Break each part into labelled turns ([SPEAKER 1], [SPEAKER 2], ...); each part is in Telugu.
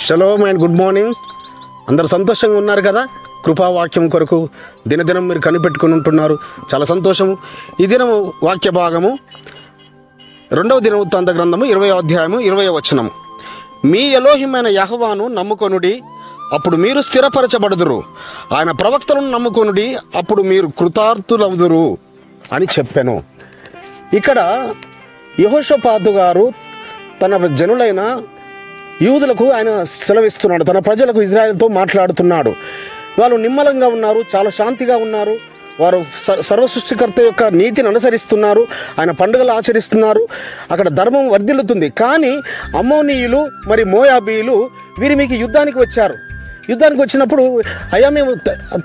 [SPEAKER 1] Shalom and good morning. అందరు సంతోషంగా ఉన్నారు కదా? కృపావాక్యం కొరకు దినదినం మీరు కనిపెట్టుకుని ఉంటున్నారు, చాలా సంతోషము. ఈ దినము వాక్య భాగము 2వ దినవృత్తాంత గ్రంథము 20వ అధ్యాయము 20వ వచనము. మీ ఎలోహిమైన యెహోవాను నమ్ముకొనుడి, అప్పుడు మీరు స్థిరపరచబడుదురు. ఆయన ప్రవక్తలను నమ్ముకొనుడి, అప్పుడు మీరు కృతార్థులవుదురు అని చెప్పాను. ఇక్కడ యెహోషాపాతు గారు తన జనులైన యూదులకు ఆయన సెలవిస్తున్నాడు, తన ప్రజలకు ఇజ్రాయెల్తో మాట్లాడుతున్నాడు. వాళ్ళు నిమ్మలంగా ఉన్నారు, చాలా శాంతిగా ఉన్నారు. వారు సర్వసృష్టికర్త యొక్క నీతిని అనుసరిస్తున్నారు, ఆయన పండుగలు ఆచరిస్తున్నారు, అక్కడ ధర్మం వర్ధిల్లుతుంది. కానీ అమ్మోనీయులు మరి మోయాబీయులు వీరి మీకు యుద్ధానికి వచ్చారు. యుద్ధానికి వచ్చినప్పుడు అయ్యా మేము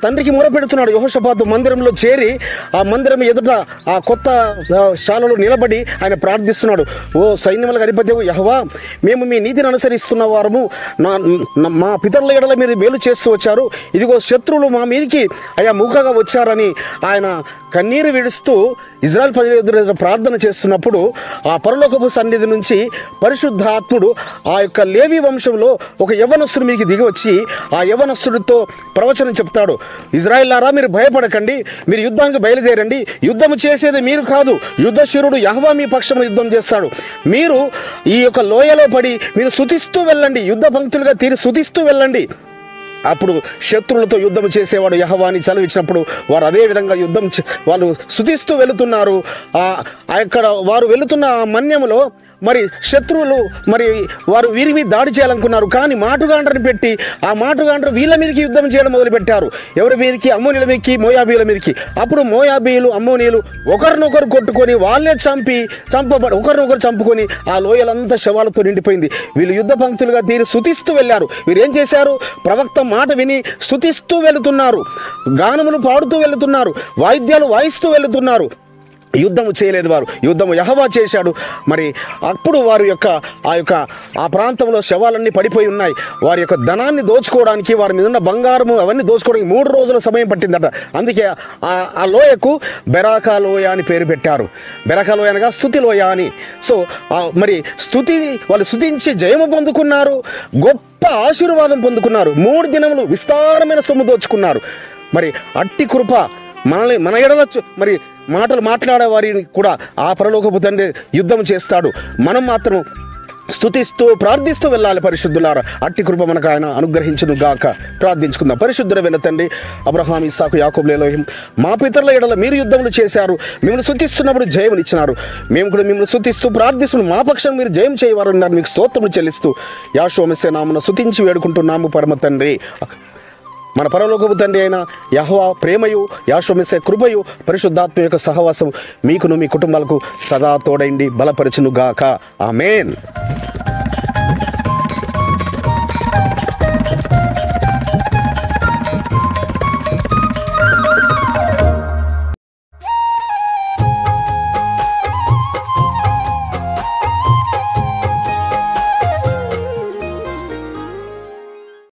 [SPEAKER 1] తండ్రికి మొరపెడుతున్నాడు. యెహోషాపాతు మందిరంలో చేరి ఆ మందిరం ఎదుట ఆ కొత్త శాలలో నిలబడి ఆయన ప్రార్థిస్తున్నాడు. ఓ సైన్యములకు అధిపతియగు యెహోవా, మేము మీ నీతిని అనుసరిస్తున్న వారము, మా పితరుల ఎడల మీరు మేలు చేస్తూ వచ్చారు. ఇదిగో శత్రువులు మా మీదకి అయ్యా మూకగా వచ్చారని ఆయన కన్నీరు విడుస్తూ ఇజ్రాయెల్ ప్రజల ఎదురు ప్రార్థన చేస్తున్నప్పుడు ఆ పరలోకపు సన్నిధి నుంచి పరిశుద్ధాత్ముడు ఆ యొక్క లేవి వంశంలో ఒక యవ్వనస్తుడు మీకు దిగి వచ్చి ఆ యవ్వనస్తుడితో ప్రవచనం చెప్తాడు. ఇజ్రాయెల్లారా, మీరు భయపడకండి, మీరు యుద్ధానికి బయలుదేరండి. యుద్ధము చేసేది మీరు కాదు, యుద్ధశూరుడు యెహోవా మీ పక్షంలో యుద్ధం చేస్తాడు. మీరు ఈ యొక్క లోయలో పడి మీరు స్తుతిస్తూ వెళ్ళండి, యుద్ధ పంక్తులుగా తీరి స్తుతిస్తూ వెళ్ళండి. అప్పుడు శత్రువులతో యుద్ధం చేసేవాడు యెహోవాని సెలవిచ్చినప్పుడు వారు అదే విధంగా వాళ్ళు స్తుతిస్తూ వెళుతున్నారు. అక్కడ వారు వెళుతున్న ఆ మన్యములో మరి శత్రువులు మరి వారు వీరి మీద దాడి చేయాలనుకున్నారు. కానీ మాటుగాండ్రని పెట్టి ఆ మాటుగాండ్ర వీళ్ళ మీదకి యుద్ధం చేయడం మొదలుపెట్టారు. ఎవరి మీదకి? అమ్మోనీయుల మీదకి, మోయాబీయుల మీదకి. అప్పుడు మోయాబీయులు అమ్మోనీయులు ఒకరినొకరు కొట్టుకొని వాళ్ళే ఒకరినొకరు చంపుకొని ఆ లోయలంతా శవాలతో నిండిపోయింది. వీళ్ళు యుద్ధ పంక్తులుగా తీరి స్తుతిస్తూ వెళ్ళారు. వీరు ఏం చేశారు? ప్రవక్త మాట విని స్తుతిస్తూ వెళుతున్నారు, గానములు పాడుతూ వెళుతున్నారు, వాయిద్యాలు వాయిస్తూ వెళుతున్నారు. యుద్ధము చేయలేదు వారు, యుద్ధము యెహోవా చేశాడు. మరి అప్పుడు వారి యొక్క ఆ ప్రాంతంలో శవాలన్నీ పడిపోయి ఉన్నాయి. వారి యొక్క ధనాన్ని దోచుకోవడానికి, వారి మీద ఉన్న బంగారము అవన్నీ దోచుకోవడానికి 3 రోజుల సమయం పట్టిందట. అందుకే ఆ లోయకు బెరాకా లోయ అని పేరు పెట్టారు. బెరాకా లోయ అనగా స్తుతి లోయ అని. సో మరి వాళ్ళు స్తుతించి జయము పొందుకున్నారు, గొప్ప ఆశీర్వాదం పొందుకున్నారు. 3 దినములు విస్తారమైన సొమ్ము దోచుకున్నారు. మరి అట్టి కృప మన ఎడల మరి మాటలు మాట్లాడే వారిని కూడా ఆ పరలోకపు తండ్రి యుద్ధం చేస్తాడు. మనం మాత్రం స్తుతిస్తూ ప్రార్థిస్తూ వెళ్ళాలి. పరిశుద్ధులారా, అట్టి కృప మనకు ఆయన అనుగ్రహించును గాక. ప్రార్థించుకుందాం. పరిశుద్ధుడైన తండ్రి, అబ్రహాము, ఇస్సాకు, యాకోబుల ఎలోహిం, మా పితరుల ఎడల మీరు యుద్ధములు చేశారు, మిమ్మల్ని స్తుతిస్తున్నప్పుడు జయమునిచ్చినారు. మేము కూడా మిమ్మల్ని స్తుతిస్తూ ప్రార్థిస్తూ మా పక్షం మీరు జయం చేయవారు ఉన్నారు. మీకు స్తోత్రములు చెల్లిస్తూ యెహోవా మెస్సీయ నామమున స్తుతించి వేడుకుంటున్నాము పరమ తండ్రి. మన పరలోకపు తండ్రి అయిన యెహోవా ప్రేమయు, యెహోవా మెస్సీయ కృపయు, పరిశుద్ధాత్మ యొక్క సహవాసం మీకును మీ కుటుంబాలకు సదా తోడైండి బలపరచును గాక. ఆమేన్.